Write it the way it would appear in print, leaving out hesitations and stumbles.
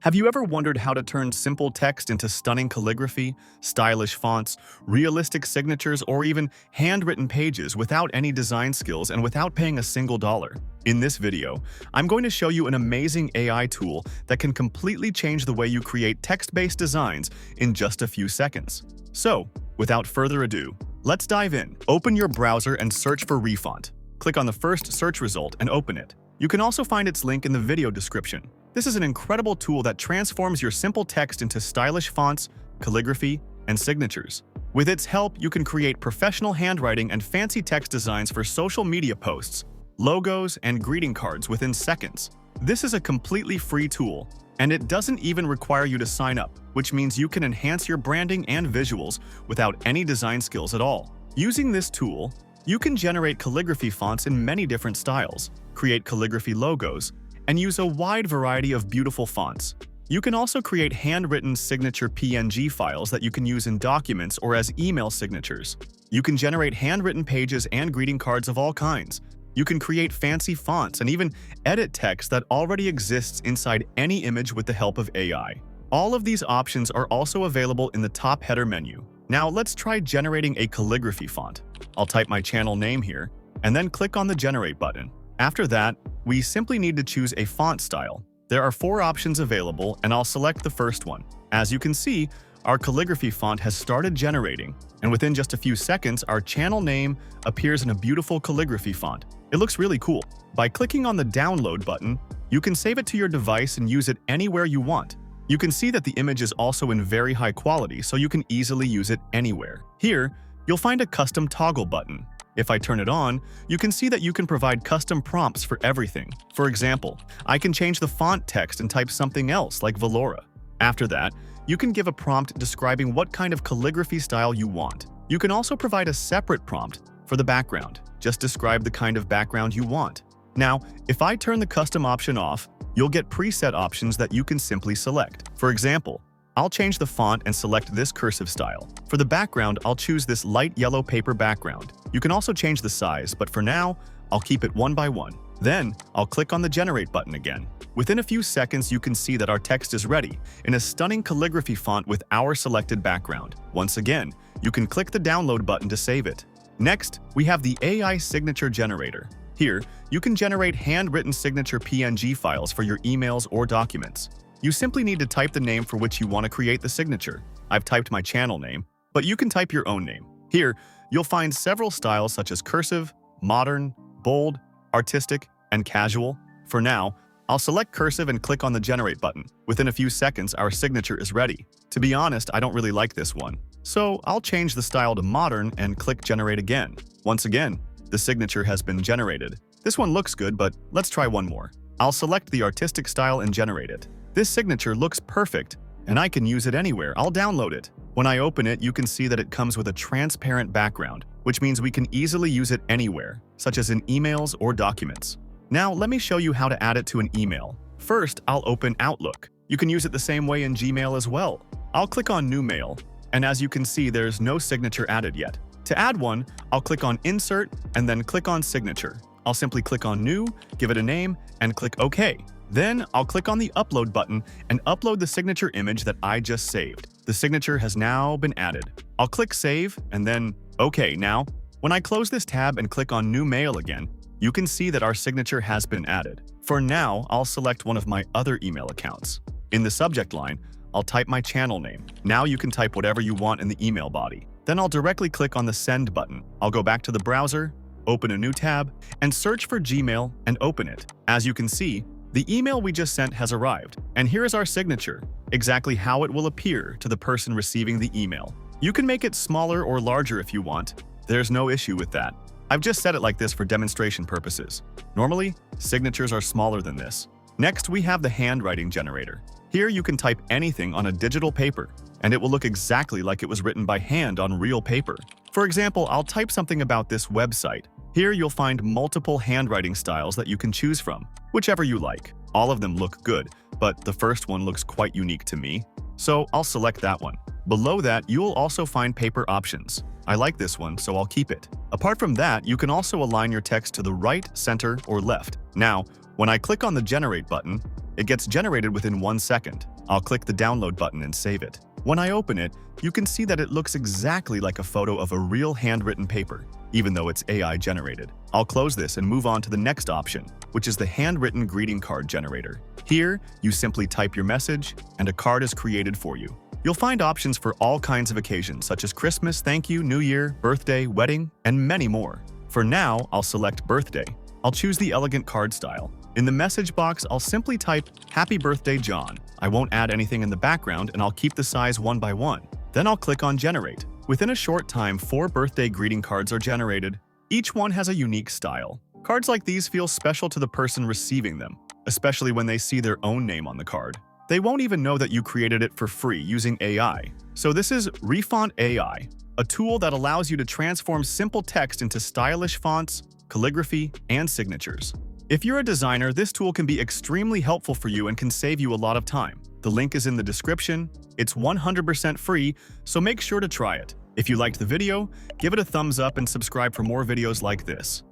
Have you ever wondered how to turn simple text into stunning calligraphy, stylish fonts, realistic signatures, or even handwritten pages without any design skills and without paying a single dollar? In this video, I'm going to show you an amazing AI tool that can completely change the way you create text-based designs in just a few seconds. So, without further ado, let's dive in. Open your browser and search for Refont. Click on the first search result and open it. You can also find its link in the video description. This is an incredible tool that transforms your simple text into stylish fonts, calligraphy, and signatures. With its help, you can create professional handwriting and fancy text designs for social media posts, logos, and greeting cards within seconds. This is a completely free tool, and it doesn't even require you to sign up, which means you can enhance your branding and visuals without any design skills at all. Using this tool, you can generate calligraphy fonts in many different styles, create calligraphy logos, and use a wide variety of beautiful fonts. You can also create handwritten signature PNG files that you can use in documents or as email signatures. You can generate handwritten pages and greeting cards of all kinds. You can create fancy fonts and even edit text that already exists inside any image with the help of AI. All of these options are also available in the top header menu. Now let's try generating a calligraphy font. I'll type my channel name here and then click on the Generate button. After that, we simply need to choose a font style. There are 4 options available, and I'll select the first one. As you can see, our calligraphy font has started generating, and within just a few seconds, our channel name appears in a beautiful calligraphy font. It looks really cool. By clicking on the Download button, you can save it to your device and use it anywhere you want. You can see that the image is also in very high quality, so you can easily use it anywhere. Here, you'll find a custom toggle button. If I turn it on, you can see that you can provide custom prompts for everything. For example, I can change the font text and type something else like Valora. After that, you can give a prompt describing what kind of calligraphy style you want. You can also provide a separate prompt for the background. Just describe the kind of background you want. Now, if I turn the custom option off, you'll get preset options that you can simply select. For example, I'll change the font and select this cursive style. For the background, I'll choose this light yellow paper background. You can also change the size, but for now, I'll keep it 1 by 1. Then, I'll click on the Generate button again. Within a few seconds, you can see that our text is ready in a stunning calligraphy font with our selected background. Once again, you can click the Download button to save it. Next, we have the AI Signature Generator. Here, you can generate handwritten signature PNG files for your emails or documents. You simply need to type the name for which you want to create the signature. I've typed my channel name, but you can type your own name. Here, you'll find several styles such as cursive, modern, bold, artistic, and casual. For now, I'll select cursive and click on the Generate button. Within a few seconds, our signature is ready. To be honest, I don't really like this one, so I'll change the style to modern and click Generate again. Once again, the signature has been generated. This one looks good, but let's try one more. I'll select the artistic style and generate it. This signature looks perfect, and I can use it anywhere. I'll download it. When I open it, you can see that it comes with a transparent background, which means we can easily use it anywhere, such as in emails or documents. Now, let me show you how to add it to an email. First, I'll open Outlook. You can use it the same way in Gmail as well. I'll click on New Mail, and as you can see, there's no signature added yet. To add one, I'll click on Insert and then click on Signature. I'll simply click on New, give it a name, and click OK. Then, I'll click on the Upload button and upload the signature image that I just saved. The signature has now been added. I'll click Save and then OK. Now, when I close this tab and click on New Mail again, you can see that our signature has been added. For now, I'll select one of my other email accounts. In the subject line, I'll type my channel name. Now you can type whatever you want in the email body. Then I'll directly click on the Send button. I'll go back to the browser, open a new tab, and search for Gmail and open it. As you can see, the email we just sent has arrived, and here is our signature, exactly how it will appear to the person receiving the email. You can make it smaller or larger if you want. There's no issue with that. I've just set it like this for demonstration purposes. Normally, signatures are smaller than this. Next, we have the Handwriting Generator. Here you can type anything on a digital paper, and it will look exactly like it was written by hand on real paper. For example, I'll type something about this website. Here you'll find multiple handwriting styles that you can choose from, whichever you like. All of them look good, but the first one looks quite unique to me, so I'll select that one. Below that, you'll also find paper options. I like this one, so I'll keep it. Apart from that, you can also align your text to the right, center, or left. Now, When I click on the Generate button, it gets generated within 1 second. I'll click the Download button and save it. When I open it, you can see that it looks exactly like a photo of a real handwritten paper, even though it's AI generated. I'll close this and move on to the next option, which is the handwritten greeting card generator. Here, you simply type your message, and a card is created for you. You'll find options for all kinds of occasions, such as Christmas, thank you, New Year, birthday, wedding, and many more. For now, I'll select birthday. I'll choose the elegant card style. In the message box, I'll simply type, "Happy birthday, John." I won't add anything in the background, and I'll keep the size 1 by 1. Then I'll click on Generate. Within a short time, 4 birthday greeting cards are generated. Each one has a unique style. Cards like these feel special to the person receiving them, especially when they see their own name on the card. They won't even know that you created it for free using AI. So this is Refont AI, a tool that allows you to transform simple text into stylish fonts, calligraphy, and signatures. If you're a designer, this tool can be extremely helpful for you and can save you a lot of time. The link is in the description. It's 100% free, so make sure to try it. If you liked the video, give it a thumbs up and subscribe for more videos like this.